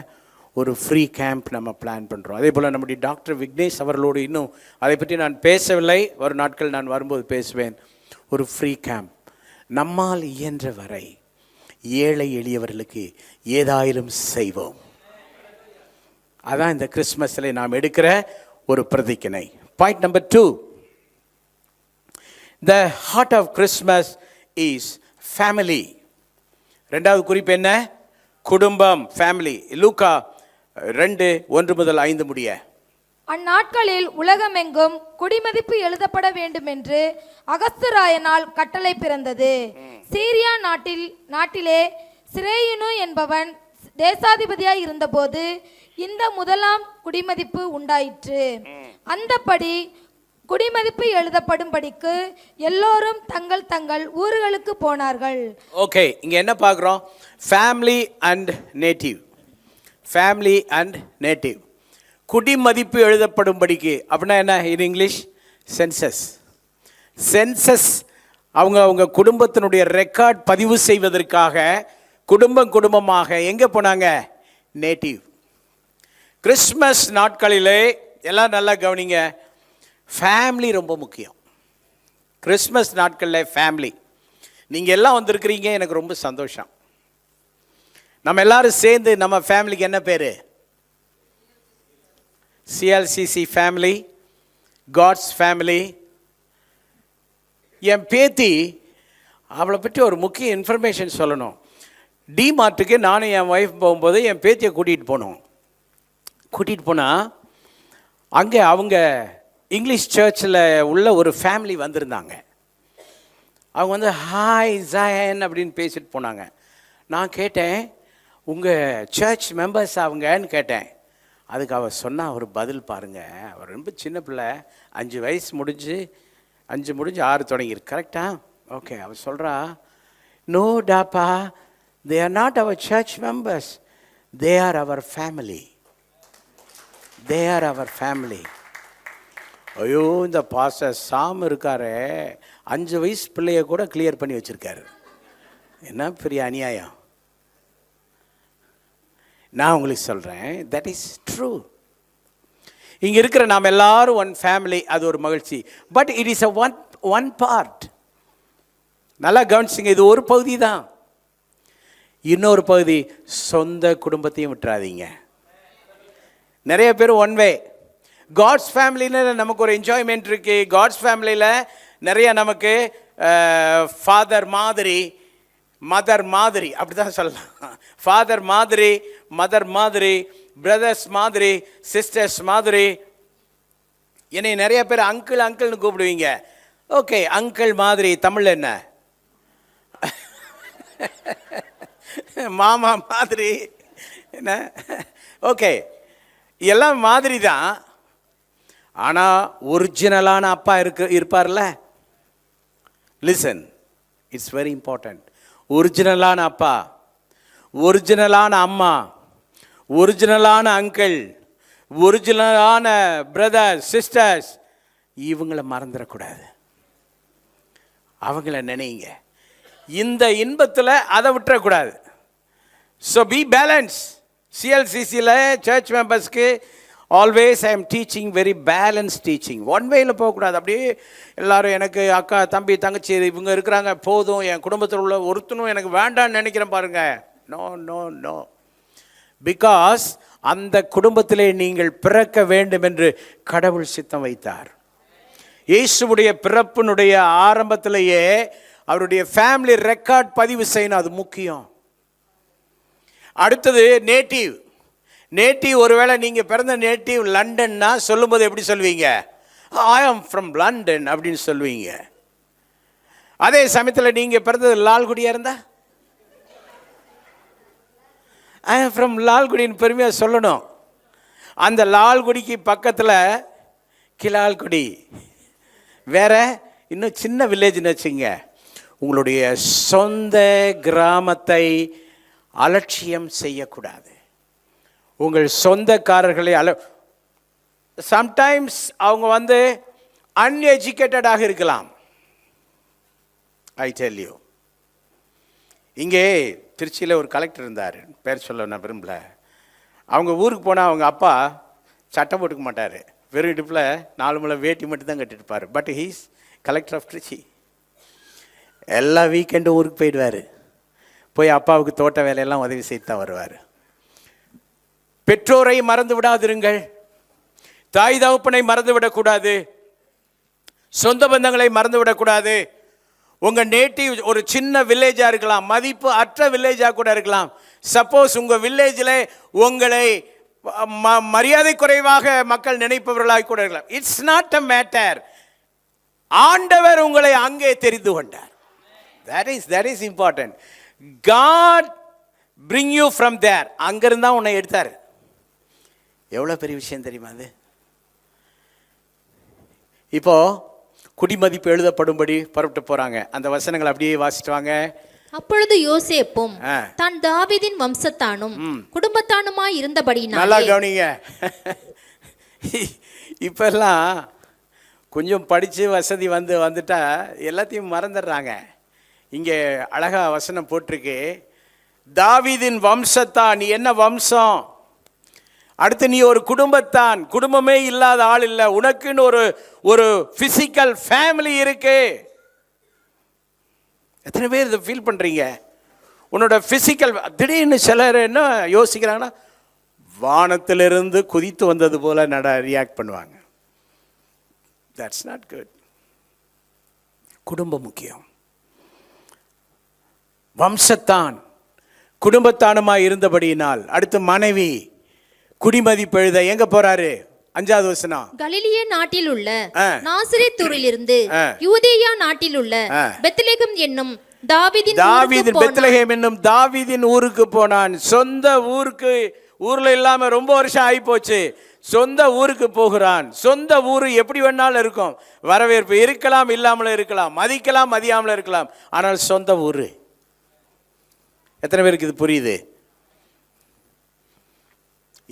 ஒரு ஃப்ரீ கேம்ப் நம்ம பிளான் பண்ணுறோம். அதே போல் நம்முடைய டாக்டர் விக்னேஷ் அவர்களோடு இன்னும் அதை பற்றி நான் பேசவில்லை, ஒரு நாட்கள் நான் வரும்போது பேசுவேன். ஒரு ஃப்ரீ கேம்ப். நம்மால் இயன்ற வரை ஏழை எளியவர்களுக்கு ஏதாயிலும் செய்வோம். அதான் இந்த கிறிஸ்மஸில் நாம் எடுக்கிற ஒரு பிரதிக்கினை. Point number 2, the heart of Christmas is family. ரெண்டாவது குறிப்பு என்ன? குடும்பம், ஃபேமிலி. லூக்கா 2:1-5 முடிய. அந்நாட்களில் உலகமெங்கும் குடிமதிப்பு எழுதப்பட வேண்டும் என்று அகஸ்துராயனால் கட்டளை பிறந்தது. சீரியா நாட்டிலே சிரேயுனு என்பவன் தேசாதிபதியாய் இருந்தபோது இந்த முதலாம் குடிமதிப்பு உண்டாயிற்று. அந்தபடி குடிமதிப்பு எழுதப்படும்படிக்கு எல்லோரும் தங்கள் தங்கள் ஊர்களுக்கு போனார்கள். ஓகே, இங்க என்ன பார்க்குறோம்? Family and native. Family and native. குடிமதிப்பு எழுதப்படும்படிக்கு அப்படின்னா என்ன? In English census. சென்சஸ் அவங்க குடும்பத்தினுடைய ரெக்கார்ட் பதிவு செய்வதற்காக குடும்பமாக எங்கே போனாங்க? நேட்டிவ். கிறிஸ்மஸ் நாட்களிலே எல்லாம் நல்லா கவனிங்க, ஃபேமிலி ரொம்ப முக்கியம். கிறிஸ்மஸ் நாட்களில் ஃபேமிலி. நீங்கள் எல்லாம் வந்திருக்கிறீங்க, எனக்கு ரொம்ப சந்தோஷம். நம்ம எல்லாரும் சேர்ந்து நம்ம ஃபேமிலிக்கு என்ன பேர்? CLCC family, God's family. என் பேத்தி, அவளை பற்றி ஒரு முக்கிய இன்ஃபர்மேஷன் சொல்லணும். டிமார்ட்டுக்கு நானும் என் ஒய்ஃப் போகும்போது என் பேத்தியை கூட்டிகிட்டு போனோம். கூட்டிகிட்டு போனால் அங்கே அவங்க இங்கிலீஷ் சர்ச்சில் உள்ள ஒரு ஃபேமிலி வந்திருந்தாங்க. அவங்க வந்து ஹாய் ஜயன் அப்படின்னு பேசிட்டு போனாங்க. நான் கேட்டேன், உங்கள் சர்ச் மெம்பர்ஸ் அவங்கன்னு கேட்டேன். அதுக்கு அவர் சொன்ன ஒரு பதில் பாருங்கள். அவர் ரொம்ப சின்ன பிள்ளை, 5 வயசு முடிஞ்சு 6 தொடங்கியிருக்கு. கரெக்டா? ஓகே. அவர் சொல்கிறா, நோ டாப்பா, they are not our church members, they are our family, they are our family. ஐயோ, இந்த பாஸ்டர் சாம் இருக்காரு, 5 வயசு பிள்ளைய கூட கிளியர் பண்ணி வச்சுருக்காரு. என்ன பெரிய அநியாயம். நான் உங்களுக்கு சொல்கிறேன், தட் இஸ் ட்ரூ. இங்கே இருக்கிற நாம் எல்லாரும் ஒன் ஃபேமிலி, அது ஒரு மகிழ்ச்சி. But it is a one part. நல்லா கவனிச்சிங்க, இது ஒரு பகுதி தான். இன்னொரு பகுதி, சொந்த குடும்பத்தையும் விட்டுறாதீங்க. நிறைய பேர் ஒன் வே. காட்ஸ் ஃபேமிலியில் நமக்கு ஒரு என்ஜாய்மெண்ட் இருக்குது. காட்ஸ் ஃபேமிலியில் நிறைய நமக்கு ஃபாதர் மாதிரி, மதர் மாதிரி, அப்படி தான் சொல்லலாம். ஃபாதர் மாதிரி, மதர் மாதிரி, பிரதர்ஸ் மாதிரி, சிஸ்டர்ஸ் மாதிரி. என்னை நிறைய பேர் அங்கிள் அங்கிள்னு கூப்பிடுவீங்க. ஓகே, அங்கிள் மாதிரி தமிழ் என்ன? மாமா மாதிரி என்ன? ஓகே, எல்லாம் மாதிரி தான். ஆனால் ஒரிஜினலான அப்பா இருப்பார்ல. Listen, it's very important. ஒரிஜினலான அப்பா, ஒரிஜினலான அம்மா, ஒரிஜினலான அங்கிள், ஒரிஜினலான பிரதர் சிஸ்டர்ஸ், இவங்கள மறந்துடக்கூடாது. அவங்கள நினைங்க. இந்த இன்பத்தில் அதை விட்டுறக்கூடாது. So be balance. சிஎல்சிசியில் சர்ச் மெம்பர்ஸ்க்கு always I am teaching very balance teaching. One வேயில் போகக்கூடாது. அப்படியே எல்லாரும் எனக்கு அக்கா தம்பி தங்கச்சி இவங்க இருக்கிறாங்க போதும், என் குடும்பத்தில் உள்ள ஒருத்தனும் எனக்கு வேண்டான்னு நினைக்கிறேன் பாருங்க. No no no. பிகாஸ் அந்த குடும்பத்திலே நீங்கள் பிறக்க வேண்டும் என்று கடவுள் சித்தம் வைத்தார். இயேசுவுடைய பிறப்பினுடைய ஆரம்பத்திலேயே அவருடைய ஃபேமிலி ரெக்கார்ட் பதிவு செய்யணும், அது முக்கியம். அடுத்தது நேட்டிவ். நேட்டிவ், ஒருவேளை நீங்கள் பிறந்த நேட்டிவ் லண்டன்னா சொல்லும்போது எப்படி சொல்வீங்க? ஐ ஆம் ஃப்ரம் லண்டன் அப்படின்னு சொல்லுவீங்க. அதே சமயத்தில் நீங்கள் பிறந்தது லால்குடியாக இருந்தால் ஐ ஆம் ஃப்ரம் லால்குடின்னு பெருமையாக சொல்லணும். அந்த லால்குடிக்கு பக்கத்தில் கிளால்குடி, வேற இன்னும் சின்ன வில்லேஜ்னு வச்சுங்க. உங்களுடைய சொந்த கிராமத்தை அலட்சியம் செய்யக்கூடாது. உங்கள் சொந்தக்காரர்களை சம்டைம்ஸ் அவங்க வந்து அன்எஜுகேட்டடாக இருக்கலாம். I tell you. இங்கே திருச்சியில் ஒரு கலெக்டர் இருந்தார், பேர் சொல்ல நான் விரும்பல. அவங்க ஊருக்கு போனால் அவங்க அப்பா சட்டம் போட்டுக்க மாட்டார், வெறும் இடுப்பில் 4 முழம் வேட்டி மட்டும் தான் கட்டிருப்பார். But he's collector of Trichy. எல்லா வீக்கெண்டும் ஊருக்கு போயிடுவார். போய் அப்பாவுக்கு தோட்ட வேலையெல்லாம் உதவி செய்து தான் வருவார். பெற்றோரை மறந்து விடாதிருங்கள். தாய் தகப்பனை மறந்து விடக்கூடாது. சொந்த பந்தங்களை மறந்து விடக்கூடாது. உங்கள் நேட்டிவ் ஒரு சின்ன வில்லேஜாக இருக்கலாம், மதிப்பு அற்ற வில்லேஜாக கூட இருக்கலாம். சப்போஸ் உங்கள் வில்லேஜில் உங்களை மரியாதை குறைவாக மக்கள் நினைப்பவர்களாக கூட இருக்கலாம். It's not a matter. ஆண்டவர் உங்களை அங்கே தெரிந்து கொண்டார். that is important. God bring you from there. அங்கிருந்தா உன்னை எடுத்தார். எவ்வளோ பெரிய விஷயம் தெரியுமா அது? இப்போ குடிமதிப்பு எழுதப்படும்படி புறப்பட்டு போறாங்க. அந்த வசனங்கள் அப்படியே வாசிட்டு வாங்க. அப்பொழுது யோசேப்பும் தான் தாவீதின் வம்சத்தானும் குடும்பத்தானுமாய் இருந்தபடியினாலே. நல்லா கவனிங்க. இப்பெல்லாம் கொஞ்சம் படித்து வசதி வந்துட்டா எல்லாத்தையும் மறந்துடுறாங்க. இங்கே அழகா வசனம் போட்டிருக்கு, தாவீதின் வம்சத்தான். நீ என்ன வம்சம்? அடுத்து நீ ஒரு குடும்பத்தான். குடும்பமே இல்லாத ஆள் இல்லை. உனக்குன்னு ஒரு பிசிக்கல் ஃபேமிலி இருக்கு. எத்தனை பேர் இதை ஃபீல் பண்ணுறீங்க? உன்னோட ஃபிசிக்கல். திடீர்னு சிலர் என்ன யோசிக்கிறாங்கன்னா, வானத்திலிருந்து குதித்து வந்தது போல ரியாக்ட் பண்ணுவாங்க. That's not good. குடும்பம் முக்கியம். வம்சத்தான் குடும்பத்தானுமாய் இருந்தபடியினால். அடுத்து மனைவி. குடிமதிப்பு எழுத எங்கே போகிறாரு? 5வது வசனம். கலிலிய நாட்டில் உள்ள ஆ. நாசரேத்தூரிலிருந்து ஆ. யூதேயா நாட்டில் உள்ள ஆ. பெத்லெகேம் என்னும் தாவீதின் பெத்லெகேம் என்னும் தாவீதின் ஊருக்கு போனான். சொந்த ஊருக்கு, ஊர்ல இல்லாம ரொம்ப வருஷம் ஆகி போச்சு, சொந்த ஊருக்கு போகிறான். சொந்த ஊரு எப்படி வேணாலும் இருக்கும், வரவேற்பு இருக்கலாம், இல்லாமல் இருக்கலாம், மதிக்கலாம், மதியாமல் இருக்கலாம், ஆனால் சொந்த ஊரு. எத்தனை பேருக்கு இது புரியுது?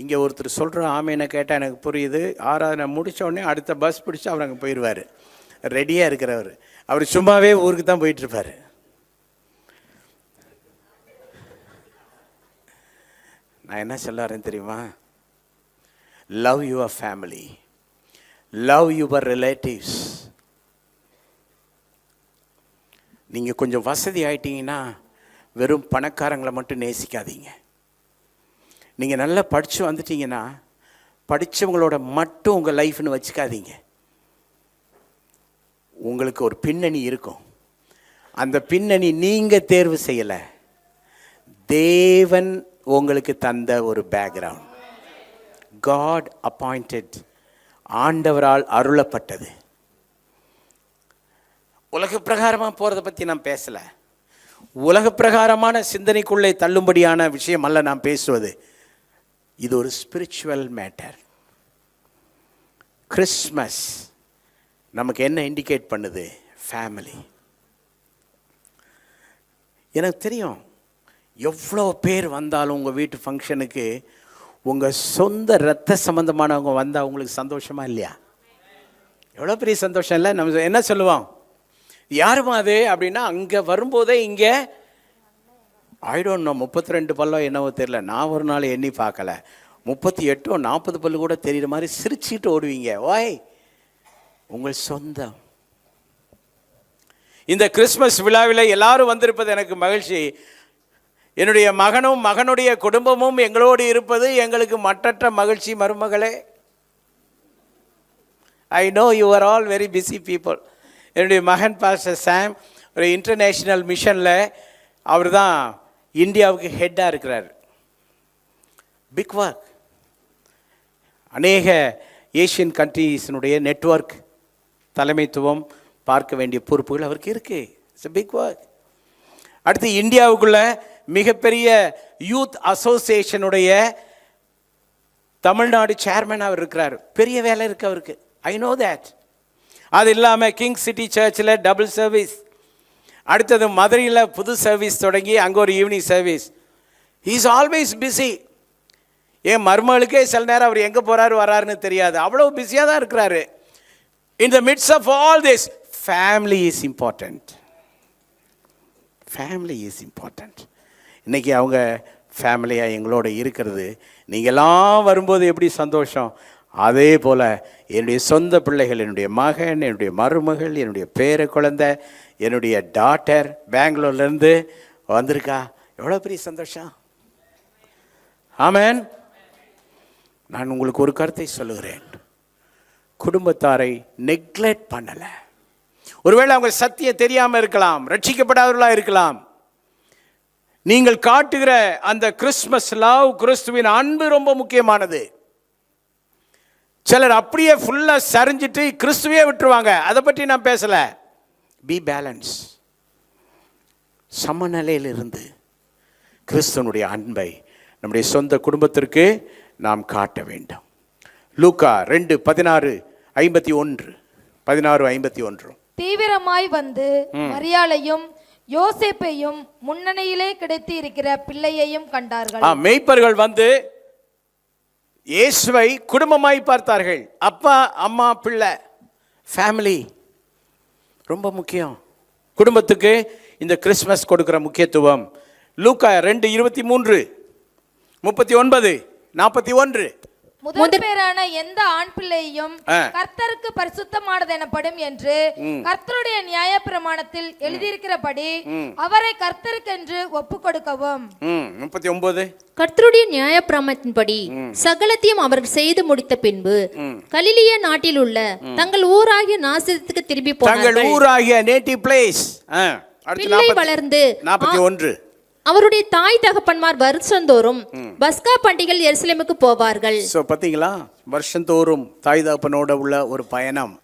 இங்கே ஒருத்தர் சொல்கிற ஆமையை கேட்டால் எனக்கு புரியுது. ஆராதனை முடித்த உடனே அடுத்த பஸ் பிடிச்சி அவர் அங்கே போயிடுவார். ரெடியாக இருக்கிறவர். அவர் சும்மாவே ஊருக்கு தான் போயிட்டுருப்பார். நான் என்ன சொல்ல வரேன் தெரியுமா? Love your family, love your relatives. நீங்கள் கொஞ்சம் வசதி ஆயிட்டீங்கன்னா வெறும் பணக்காரங்களை மட்டும் நேசிக்காதீங்க. நீங்கள் நல்லா படித்து வந்துட்டீங்கன்னா படித்தவங்களோட மட்டும் உங்கள் லைஃப்னு வச்சுக்காதீங்க. உங்களுக்கு ஒரு பின்னணி இருக்கும். அந்த பின்னணி நீங்கள் தேர்வு செய்யலை, தேவன் உங்களுக்கு தந்த ஒரு பேக்ரவுண்ட். காட் அப்பாயிண்டட், ஆண்டவரால் அருளப்பட்டது. உலக பிரகாரமாக போகிறத பற்றி நான் பேசலை. உலக பிரகாரமான சிந்தனைக்குள்ளே தள்ளும்படியான விஷயம் அல்ல நான் பேசுவது. இது ஒரு ஸ்பிரிச்சுவல் மேட்டர். கிறிஸ்மஸ் நமக்கு என்ன இண்டிகேட் பண்ணுது? ஃபேமிலி. எனக்கு தெரியும், எவ்வளோ பேர் வந்தாலும் உங்கள் வீட்டு ஃபங்க்ஷனுக்கு உங்கள் சொந்த இரத்த சம்பந்தமானவங்க வந்தால் உங்களுக்கு சந்தோஷமா இல்லையா? எவ்வளோ பெரிய சந்தோஷம் இல்லை? நம்ம என்ன சொல்லுவோம், யாருமா அது அப்படின்னா, அங்கே வரும்போதே இங்கே ஐ டோன்ட் நோ 32 பல்லோ என்னவோ தெரியல, நான் ஒரு நாள் எண்ணி பார்க்கல, 38 40 பல்லு கூட தெரிகிற மாதிரி சிரிச்சுட்டு ஓடுவீங்க. ஓய், உங்கள் சொந்தம். இந்த கிறிஸ்மஸ் விழாவில் எல்லாரும் வந்திருப்பது எனக்கு மகிழ்ச்சி. என்னுடைய மகனும் மகனுடைய குடும்பமும் எங்களோடு இருப்பது எங்களுக்கு மற்றற்ற மகிழ்ச்சி. மருமகளே, I know you are all very busy people. என்னுடைய மகன் பாஸ்டர் சாம் ஒரு இன்டர்நேஷ்னல் மிஷனில் அவர் தான் இந்தியாவுக்கு ஹெட்டாக இருக்கிறார். Big work. அநேக ஏஷியன் கண்ட்ரீஸினுடைய நெட்வொர்க் தலைமைத்துவம் பார்க்க வேண்டிய பொறுப்புகள் அவருக்கு இருக்குது. It's a big work. அடுத்து இந்தியாவுக்குள்ள மிகப்பெரிய யூத் அசோசியேஷனுடைய தமிழ்நாடு சேர்மன் அவர் இருக்கிறார். பெரிய வேலை இருக்குது அவருக்கு. I know that. அது இல்லாமல் கிங் சிட்டி சர்ச்சில் டபுள் சர்வீஸ், அடுத்தது மதுரையில் புது சர்வீஸ் தொடங்கி அங்கே ஒரு evening service. He is always busy. என் மருமகளுக்கே சில நேரம் அவர் எங்கே போகிறாரு வராருன்னு தெரியாது, அவ்வளோ பிஸியாக தான் இருக்கிறாரு. In the midst of all this, family is important. Family is important. இன்றைக்கி அவங்க ஃபேமிலியாக எங்களோட இருக்கிறது, நீங்கள்லாம் வரும்போது எப்படி சந்தோஷம், அதே போல் என்னுடைய சொந்த பிள்ளைகள், என்னுடைய மகன், என்னுடைய மருமகள், என்னுடைய பேர குழந்தை, என்னுடைய டாட்டர் பெங்களூர்லேருந்து வந்திருக்கா, எவ்வளோ பெரிய சந்தோஷம். ஆமென். நான் உங்களுக்கு ஒரு கருத்தை சொல்லுகிறேன், குடும்பத்தாரை நெக்லெக்ட் பண்ணலை. ஒருவேளை அவங்க சத்தியம் தெரியாமல் இருக்கலாம், ரட்சிக்கப்படாதவர்களாக இருக்கலாம். நீங்கள் காட்டுகிற அந்த கிறிஸ்மஸ் லவ், கிறிஸ்துவின் அன்பு ரொம்ப முக்கியமானது. சிலர் அப்படியே ஃபுல்லாக சரிஞ்சிட்டு கிறிஸ்துவே விட்டுருவாங்க, அதை பற்றி நான் பேசலை. Be balance. சமநிலையில் இருந்து கிறிஸ்துவனுடைய அன்பை நம்முடைய சொந்த குடும்பத்திற்கு நாம் காட்ட வேண்டும். லூக்கா 2:16-51. 16:51. தீவிரமாய் வந்து மரியாளையும் யோசேப்பையும் முன்னணியிலே கிடைத்து இருக்கிற பிள்ளையையும் கண்டார்கள். மேய்ப்பர்கள் வந்து இயேசுவை குடும்பமாய் பார்த்தார்கள். அப்பா, அம்மா, பிள்ளை, ஃபேமிலி ரொம்ப முக்கியம். குடும்பத்துக்கு இந்த கிறிஸ்மஸ் கொடுக்கிற முக்கியத்துவம். லூக்கா 2:23-39-41. முதல் பேரான எந்த ஆண் பிள்ளையும் கர்த்தருக்கு பரிசுத்தமானது எனப்படும் என்று கர்த்தருடைய நியாயப்பிரமாணத்தில் எழுதியிருக்கிறபடி அவரை கர்த்தருக்கென்று ஒப்பு கொடுக்கவும். 39. கர்த்தருடைய நியாயப்பிரமாணத்தின்படி சகலத்தையும் அவர்கள் செய்து முடித்த பின்பு கலிலிய நாட்டில் உள்ள தங்கள் ஊராகிய நாசரேத்துக்கு திரும்பி போனார்கள். தங்கள் ஊராகிய நேட்டிவ் பிளேஸ். பிள்ளை வளர்ந்து 41. அவருடைய தாய் தகப்பன்மார் வருஷந்தோறும் பஸ்கா பண்டிகை எருசலேமுக்கு போவார்கள். ஸோ பார்த்தீங்களா, வருஷந்தோறும் தாய் தகப்பனோட உள்ள ஒரு பயணம்.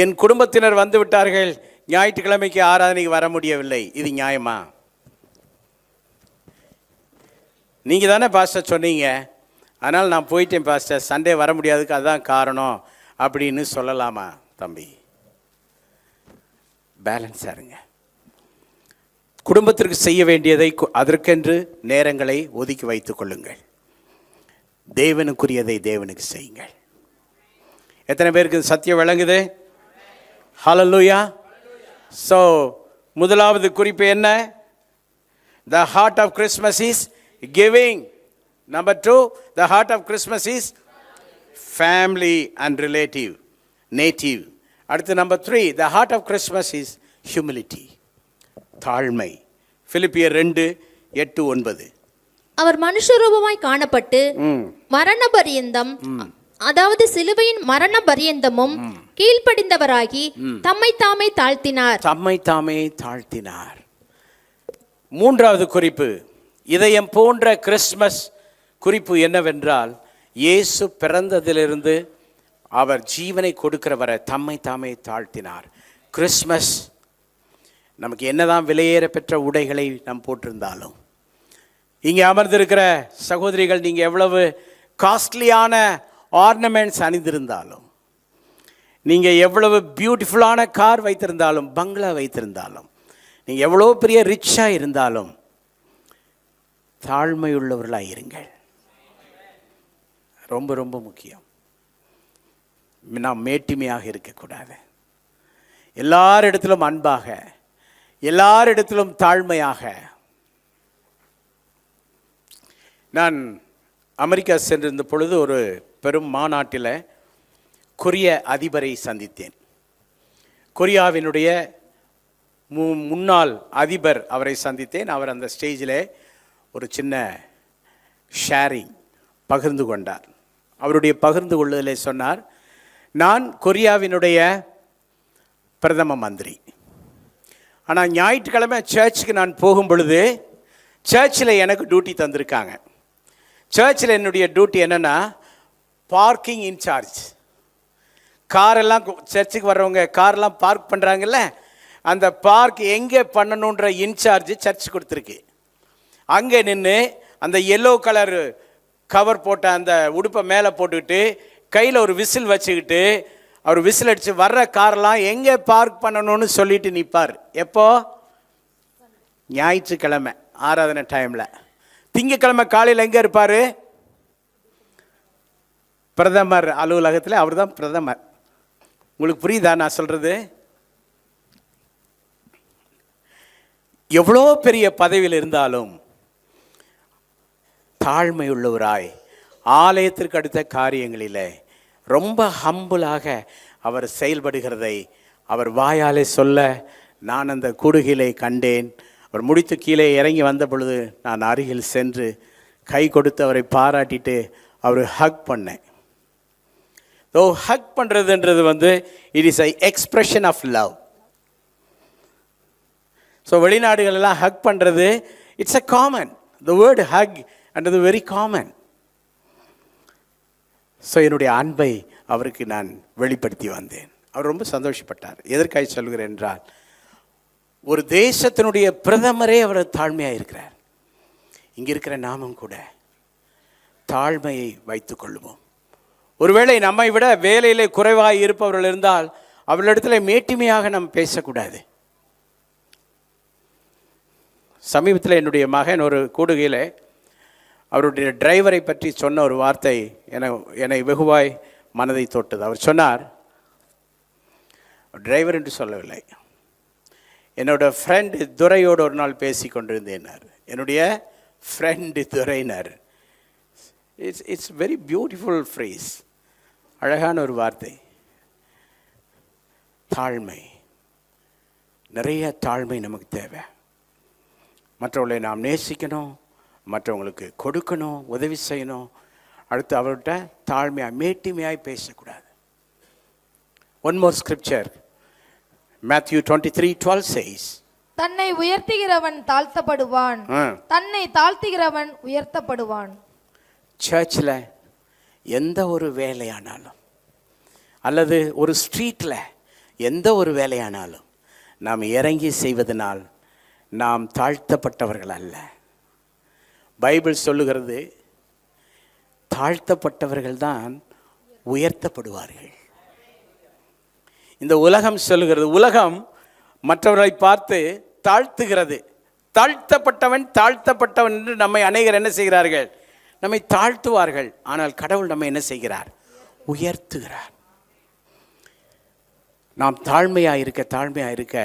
என் குடும்பத்தினர் வந்து விட்டார்கள், ஞாயிற்றுக்கிழமைக்கு ஆராதனைக்கு வர முடியவில்லை, இது நியாயமா? நீங்கள் தானே பாஸ்டர் சொன்னீங்க, அதனால் நான் போயிட்டேன் பாஸ்டர், சண்டே வர முடியாதுக்கு அதுதான் காரணம் அப்படின்னு சொல்லலாமா? தம்பி, பேலன்ஸாக இருங்க. குடும்பத்திற்கு செய்ய வேண்டியதை அதற்கென்று நேரங்களை ஒதுக்கி வைத்துக் கொள்ளுங்கள். தேவனுக்குரியதை தேவனுக்கு செய்யுங்கள். எத்தனை பேருக்கு சத்தியம் விளங்குது? ஹல்லேலூயா. ஸோ முதலாவது குறிப்பு என்ன? The heart of Christmas is giving. Number 2, the heart of Christmas is family and native. அடுத்து number 3, the heart of Christmas is humility. தாழ்மை. பிலிப்பியர் 2:8-9. அவர் மனுஷரூபமாய் காணப்பட்டு மரண பரியந்தம், அதாவது சிலுவையின் மரண பரியந்தமும் கீழ்ப்படிந்தவராகி தம்மை தாமே தாழ்த்தினார். மூன்றாவது குறிப்பு, இதயம் போன்ற கிறிஸ்மஸ் குறிப்பு என்னவென்றால், இயேசு பிறந்ததிலிருந்து அவர் ஜீவனை கொடுக்கிற வரை தம்மை தாமே தாழ்த்தினார். கிறிஸ்மஸ் நமக்கு என்னதான் விலையேற பெற்ற உடைகளை நாம் போட்டிருந்தாலும், இங்கே அமர்ந்திருக்கிற சகோதரிகள் நீங்கள் எவ்வளவு காஸ்ட்லியான ஆர்னமெண்ட்ஸ் அணிந்திருந்தாலும், நீங்கள் எவ்வளவு பியூட்டிஃபுல்லான கார் வைத்திருந்தாலும், பங்களா வைத்திருந்தாலும், நீங்கள் எவ்வளோ பெரிய ரிச்சாக இருந்தாலும், தாழ்மையுள்ளவர்களாக இருங்கள். ரொம்ப ரொம்ப முக்கியம். நாம் மேட்டிமையாக இருக்கக்கூடாது. எல்லாரிடத்திலும் அன்பாக, எல்லாரிடத்திலும் தாழ்மையாக. நான் அமெரிக்கா சென்றிருந்த பொழுது ஒரு பெரும் மாநாட்டில் கொரிய அதிபரை சந்தித்தேன். கொரியாவினுடைய முன்னாள் அதிபர் அவரை சந்தித்தேன். அவர் அந்த ஸ்டேஜில் ஒரு சின்ன ஷேரிங் பகிர்ந்து கொண்டார். அவருடைய பகிர்ந்து கொள்ளுதலை சொன்னார், நான் கொரியாவினுடைய பிரதம மந்திரி, ஆனால் ஞாயிற்றுக்கிழமை சர்ச்சுக்கு நான் போகும் பொழுது சர்ச்சில் எனக்கு டியூட்டி தந்திருக்காங்க. சர்ச்சில் என்னுடைய டியூட்டி என்னென்னா பார்க்கிங் இன்சார்ஜ். காரெல்லாம் சர்ச்சுக்கு வர்றவங்க காரெல்லாம் பார்க் பண்ணுறாங்கல்ல, அந்த பார்க் எங்கே பண்ணணுன்ற இன்சார்ஜ் சர்ச் கொடுத்துருக்கு. அங்கே நின்று அந்த எல்லோ கலர் கவர் போட்ட அந்த உடுப்பை மேலே போட்டுக்கிட்டு கையில் ஒரு விசில் வச்சுக்கிட்டு அவர் விசில் அடித்து வர்ற காரெல்லாம் எங்கே பார்க் பண்ணணும்னு சொல்லிட்டு நிற்பார். எப்போ? ஞாயிற்றுக்கிழமை ஆராதனை டைமில். திங்கக்கிழமை காலையில் எங்கே இருப்பார்? பிரதமர் அலுவலகத்தில். அவர் தான் பிரதமர். உங்களுக்கு புரியுதா நான் சொல்கிறது? எவ்வளோ பெரிய பதவியில் இருந்தாலும் தாழ்மையுள்ளவராய் ஆலயத்திற்கு அடுத்த காரியங்களில் ரொம்ப ஹம்புளாக அவர் செயல்படுகிறதை அவர் வாயாலே சொல்ல நான் அந்த கூடுகையிலே கண்டேன். அவர் முடித்து கீழே இறங்கி வந்த பொழுது நான் அருகில் சென்று கை கொடுத்து அவரை பாராட்டிட்டு அவர் ஹக் பண்ணேன். ஹக் பண்ணுறதுன்றது it is I expression of love. So வெளிநாடுகளெல்லாம் ஹக் பண்ணுறது it's a common. The word hug and very common. So என்னுடைய அன்பை அவருக்கு நான் வெளிப்படுத்தி வந்தேன். அவர் ரொம்ப சந்தோஷப்பட்டார். எதற்காக சொல்கிறேன் என்றால், ஒரு தேசத்தினுடைய பிரதமரே அவர் தாழ்மையாக இருக்கிறார். இங்கே இருக்கிற நாமும் கூட தாழ்மையை வைத்து கொள்ளுவோம். ஒருவேளை நம்மை விட வேலையிலே குறைவாக இருப்பவர்கள் இருந்தால் அவர்களிடத்தில் மேட்டிமையாக நாம் பேசக்கூடாது. சமீபத்தில் என்னுடைய மகன் ஒரு கூடுகையில் அவருடைய டிரைவரை பற்றி சொன்ன ஒரு வார்த்தை என்னை வெகுவாய் மனதை தொட்டது. அவர் சொன்னார், டிரைவர் என்று சொல்லவில்லை, என்னோட ஃப்ரெண்டு துரையோடு ஒரு நாள் பேசி கொண்டிருந்தேனார். என்னுடைய ஃப்ரெண்டு துரையினர். It's very beautiful phrase. அழகான ஒரு வார்த்தை. தாழ்மை. நிறைய தாழ்மை நமக்கு தேவை. மற்றவர்களை நாம் நேசிக்கணும், மற்றவங்களுக்கு கொடுக்கணும், உதவி செய்யணும். அடுத்து அவர்கிட்ட தாழ்மையாக மேட்டிமையாய் பேசக்கூடாது. One more scripture, Matthew 23:12 says, தன்னை உயர்த்துகிறவன் தாழ்த்தப்படுவான், தன்னை தாழ்த்துகிறவன் உயர்த்தப்படுவான். சர்ச்சில் எந்த ஒரு வேலையானாலும் அல்லது ஒரு ஸ்ட்ரீட்டில் எந்த ஒரு வேலையானாலும் நாம் இறங்கி செய்வதனால் நாம் தாழ்த்தப்பட்டவர்கள் அல்ல. பைபிள் சொல்லுகிறது, தாழ்த்தப்பட்டவர்கள் தான் உயர்த்தப்படுவார்கள். இந்த உலகம் சொல்லுகிறது, உலகம் மற்றவர்களை பார்த்து தாழ்த்துகிறது. தாழ்த்தப்பட்டவன் தாழ்த்தப்பட்டவன் என்று நம்மை அநேகர் என்ன செய்கிறார்கள்? நம்மை தாழ்த்துவார்கள். ஆனால் கடவுள் நம்மை என்ன செய்கிறார்? உயர்த்துகிறார். நாம் தாழ்மையாக இருக்க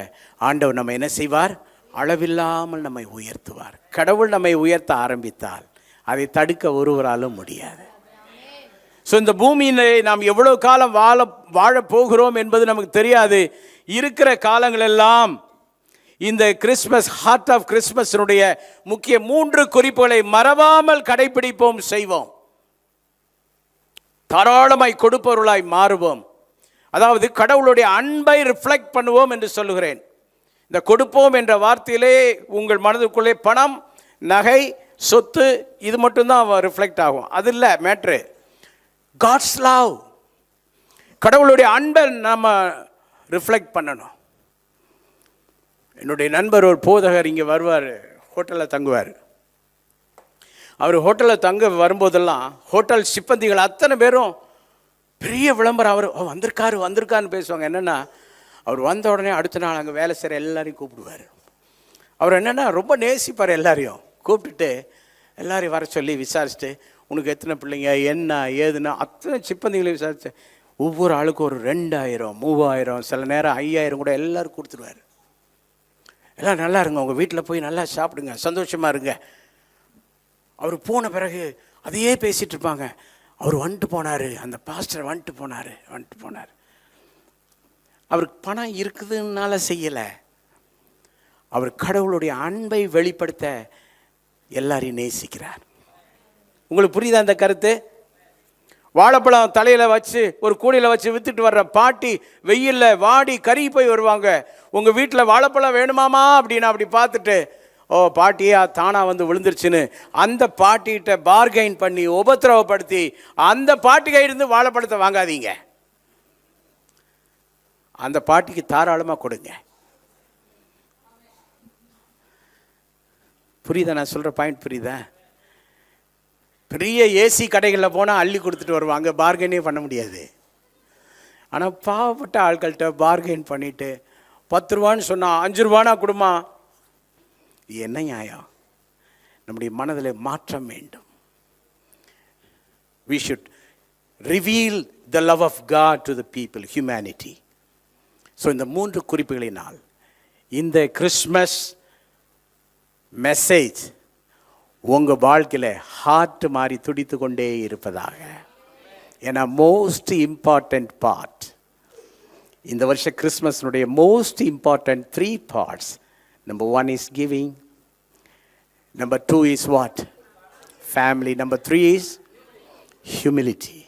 ஆண்டவர் நம்ம என்ன செய்வார்? அளவில்லாமல் நம்மை உயர்த்துவார். கடவுள் நம்மை உயர்த்த ஆரம்பித்தால் அதை தடுக்க ஒருவராலும் முடியாது. ஸோ இந்த பூமியிலே நாம் எவ்வளோ காலம் வாழப் போகிறோம் என்பது நமக்கு தெரியாது. இருக்கிற காலங்களெல்லாம் இந்த கிறிஸ்மஸ், ஹார்ட் ஆஃப் கிறிஸ்மஸினுடைய முக்கிய 3 குறிப்புகளை மறவாமல் கடைபிடிப்போம், செய்வோம். தாராளமாய் கொடுப்பவர்களாய் மாறுவோம். அதாவது கடவுளுடைய அன்பை ரிஃப்ளெக்ட் பண்ணுவோம் என்று சொல்லுகிறேன். இந்த கொடுப்போம் என்ற வார்த்தையிலே உங்கள் மனதுக்குள்ளே பணம், நகை, சொத்து இது மட்டும்தான் ரிஃப்ளெக்ட் ஆகும். அது இல்லை மேட்ரு. காட்ஸ் லவ், கடவுளுடைய அன்பை நம்ம ரிஃப்ளெக்ட் பண்ணணும். என்னுடைய நண்பர் ஒரு போதகர் இங்கே வருவார், ஹோட்டலில் தங்குவார். அவர் ஹோட்டலில் தங்க வரும்போதெல்லாம் ஹோட்டல் சிப்பந்திகள் அத்தனை பேரும் பெரிய விளம்பரம், அவர் வந்திருக்காருன்னு பேசுவாங்க. என்னென்னா, அவர் வந்த உடனே அடுத்த நாள் அங்கே வேலை செய்கிற எல்லாரையும் கூப்பிடுவார். அவர் என்னென்னா ரொம்ப நேசிப்பார். எல்லாரையும் கூப்பிட்டுட்டு எல்லாரையும் வர சொல்லி விசாரிச்சுட்டு, உனக்கு எத்தனை பிள்ளைங்க, என்ன ஏதுன்னா அத்தனை சிப்பந்திகளையும் விசாரிச்சு ஒவ்வொரு ஆளுக்கும் ஒரு 2000, 3000, சில நேரம் 5000 கூட எல்லோரும் கொடுத்துருவார். எல்லாம் நல்லா இருங்க, உங்கள் வீட்டில் போய் நல்லா சாப்பிடுங்க, சந்தோஷமாக இருங்க. அவர் போன பிறகு அதையே பேசிகிட்டு இருப்பாங்க. அவர் வந்துட்டு போனார், அந்த பாஸ்டர் வந்துட்டு போனார். அவருக்கு பணம் இருக்குதுன்னால செய்யலை, அவர் கடவுளுடைய அன்பை வெளிப்படுத்த எல்லாரையும் நேசிக்கிறார். உங்களுக்கு புரியுதா அந்த கருத்து? வாழைப்பழம் தலையில் வச்சு ஒரு கூடையில் வச்சு விற்றுட்டு வர்ற பாட்டி வெயிலில் வாடி கறி போய் வருவாங்க. உங்கள் வீட்டில் வாழைப்பழம் வேணுமாமா அப்படின்னு அப்படி பார்த்துட்டு, ஓ பாட்டியா தானா வந்து விழுந்துருச்சுன்னு அந்த பாட்டிகிட்ட பார்கெயின் பண்ணி உபத்திரவப்படுத்தி அந்த பாட்டிகை இருந்து வாழைப்பழத்தை வாங்காதீங்க. அந்த பாட்டிக்கு தாராளமாக கொடுங்க. புரியுதா நான் சொல்கிற பாயிண்ட்? புரியுதா? பெரிய ஏசி கடைகளில் போனால் அள்ளி கொடுத்துட்டு வருவாங்க, பார்கெயினே பண்ண முடியாது. ஆனால் பாவப்பட்ட ஆட்கள்கிட்ட பார்கெயின் பண்ணிவிட்டு 10 ரூபான்னு சொன்னால் 5 ரூபானா கொடுமா, என்ன நியாயம்? நம்முடைய மனதில் மாற்றம் வேண்டும். We should reveal the love of God to the people, humanity. So இந்த 3 குறிப்புகளினால் இந்த கிறிஸ்மஸ் மெசேஜ் உங்கள் வாழ்க்கையில் ஹார்ட் மாதிரி துடித்து கொண்டே இருப்பதாக. ஏன்னா மோஸ்ட் இம்பார்ட்டண்ட் பார்ட் இந்த வருஷ கிறிஸ்மஸ்னுடைய most important 3 parts. Number 1 is giving. Number 2 is what? Family. Number 3 is humility.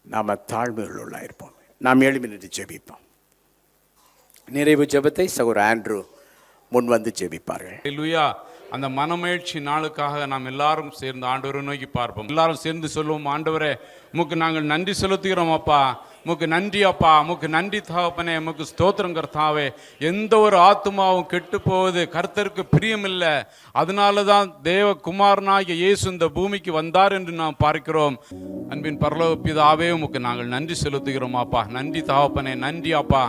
நாம் தாழ்மையுள்ள இருப்போம். நாம் எழுப்பி நின்று ஜெபிப்போம். நிறைவு ஜெபத்தை சகோதரர் ஆண்ட்ரூ முன் வந்து ஜெபிப்பார்கள். ஹல்லேலூயா. அந்த மனமகிழ்ச்சி நாளுக்காக நாம் எல்லாரும் சேர்ந்து ஆண்டவரை நோக்கி பார்ப்போம். எல்லாரும் சேர்ந்து சொல்லுவோம், ஆண்டவரே உமக்கு நாங்கள் நன்றி செலுத்துகிறோம் அப்பா, உமக்கு நன்றி அப்பா, உமக்கு நன்றி தகப்பனே, உமக்கு ஸ்தோத்திரம் கர்த்தாவே. எந்த ஒரு ஆத்துமாவும் கெட்டு போவது கர்த்தருக்கு பிரியமில்லை. அதனால தான் தேவகுமாரனாகிய இயேசு இந்த பூமிக்கு வந்தார் என்று நாம் பார்க்கிறோம். அன்பின் பரலோக பிதாவே உமக்கு நாங்கள் நன்றி செலுத்துகிறோம் அப்பா. நன்றி தகப்பனே, நன்றி அப்பா,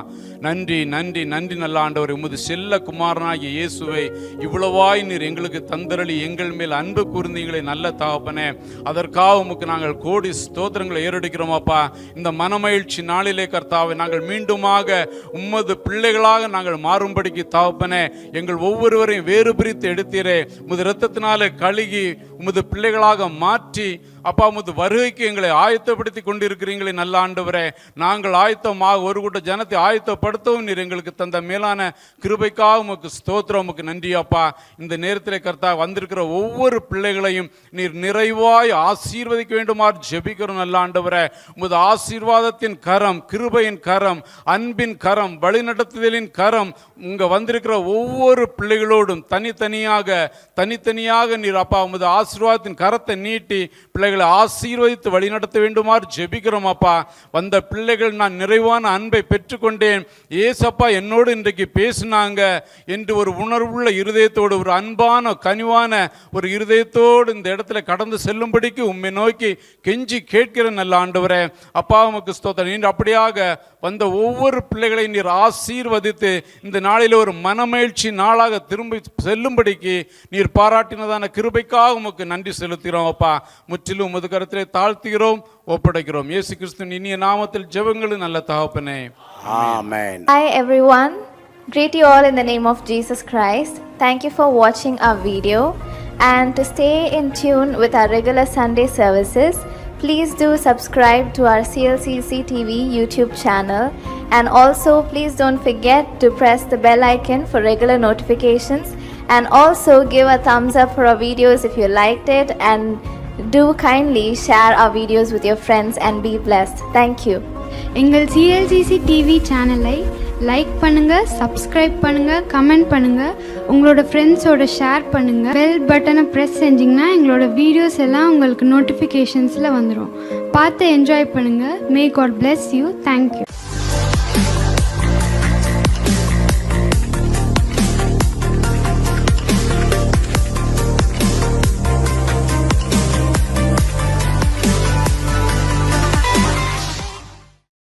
நன்றி நன்றி நன்றி நல்ல ஆண்டவர். உமது செல்ல குமாரனாகிய இயேசுவை இவ்வளவாய் நீர் எங்களுக்கு தந்தரளி எங்கள் மேல் அன்பு கூர்ந்தீங்களே நல்ல தகப்பனே. அதற்காக உமக்கு நாங்கள் கோடி ஸ்தோத்திரங்களை ஏறெடுக்கிறோம் அப்பா. இந்த மனமகிழ்ச்சி நாளிலே கர்த்தாவே நாங்கள் மீண்டுமாக உமது பிள்ளைகளாக நாங்கள் மாறும்படிக்கு தகப்பனே எங்கள் ஒவ்வொருவரையும் வேறு பிரித்து எடுத்தீரே. உமது இரத்தத்தினாலே கழுகி உமது பிள்ளைகளாக மாற்றி அப்பா உமது வருகைக்கு எங்களை ஆயத்தப்படுத்தி கொண்டிருக்கிறீங்களே நல்ல ஆண்டவரே. நாங்கள் ஆயத்தமாக ஒரு கூட்ட ஜனத்தை ஆயத்தப்படுத்தவும் நீர் எங்களுக்கு தந்த மேலான கிருபைக்காக உமக்கு ஸ்தோத்திரம், உமக்கு நன்றி அப்பா. இந்த நேரத்தில் கர்த்தா வந்திருக்கிற ஒவ்வொரு பிள்ளைகளையும் நீர் நிறைவாய் ஆசீர்வதிக்க வேண்டுமாறு ஜெபிக்கிறோம் நல்ல ஆண்டவரே. உமது ஆசீர்வாதத்தின் கரம், கிருபையின் கரம், அன்பின் கரம், வழிநடத்துதலின் கரம் இங்க வந்திருக்கிற ஒவ்வொரு பிள்ளைகளோடும் தனித்தனியாக நீர் அப்பா உமது ஆசீர்வாதத்தின் கரத்தை நீட்டி பிள்ளைகளை ஆசீர்வதித்து வழிநடத்த வேண்டுமாறு ஜெபிக்கிறோம் அப்பா. வந்த பிள்ளைகள் நான் நிறைவான அன்பை பெற்றுக்கொண்டேன், ஏசப்பா என்னோடு இன்றைக்கு பேசினாங்க என்று ஒரு உணர்வுள்ள இருதயத்தோடு, ஒரு அன்பான கனிவான ஒரு இருதயத்தோடு இந்த இடத்துல கடந்து செல்லும்படிக்கு உம்மை நோக்கி கெஞ்சி கேட்கிற நல்ல ஆண்டவரே. அப்பா உமக்கு ஸ்தோத்திரம். நீர் அப்படியாக வந்த ஒவ்வொரு பிள்ளைகளை நீர் ஆசீர்வதித்து இந்த நாளில் ஒரு மனமகிழ்ச்சி நாளாக திரும்பி செல்லும்படிக்கு நீர் பாராட்டினதான கிருபைக்காக உமக்கு நன்றி செலுத்துகிறோம் அப்பா. முற்றிலும் உமது கரத்திலே தாழ்த்துகிறோம், ஒப்படைக்கிறோம். இயேசு கிறிஸ்துவின் இனிய நாமத்தில் ஜெபங்கள் நல்ல தகப்பனே, ஆமென். Hi everyone, greet you all in the name of Jesus Christ. Thank you for watching our video, and to stay in tune with our regular Sunday services, please do subscribe to our CLCC TV YouTube channel, and also please don't forget to press the bell icon for regular notifications, and also give a thumbs up for our videos if you liked it, and do kindly share our videos with your friends and be blessed. Thank you. எங்கள் CLCC TV சேனலை like பண்ணுங்கள், subscribe பண்ணுங்கள், comment பண்ணுங்கள், உங்களோட ஃப்ரெண்ட்ஸோட share பண்ணுங்கள். Bell பட்டனை press செஞ்சிங்கன்னா எங்களோட வீடியோஸ் எல்லாம் உங்களுக்கு நோட்டிஃபிகேஷன்ஸில் வந்துடும். பார்த்து என்ஜாய் பண்ணுங்கள். May God bless you. Thank you.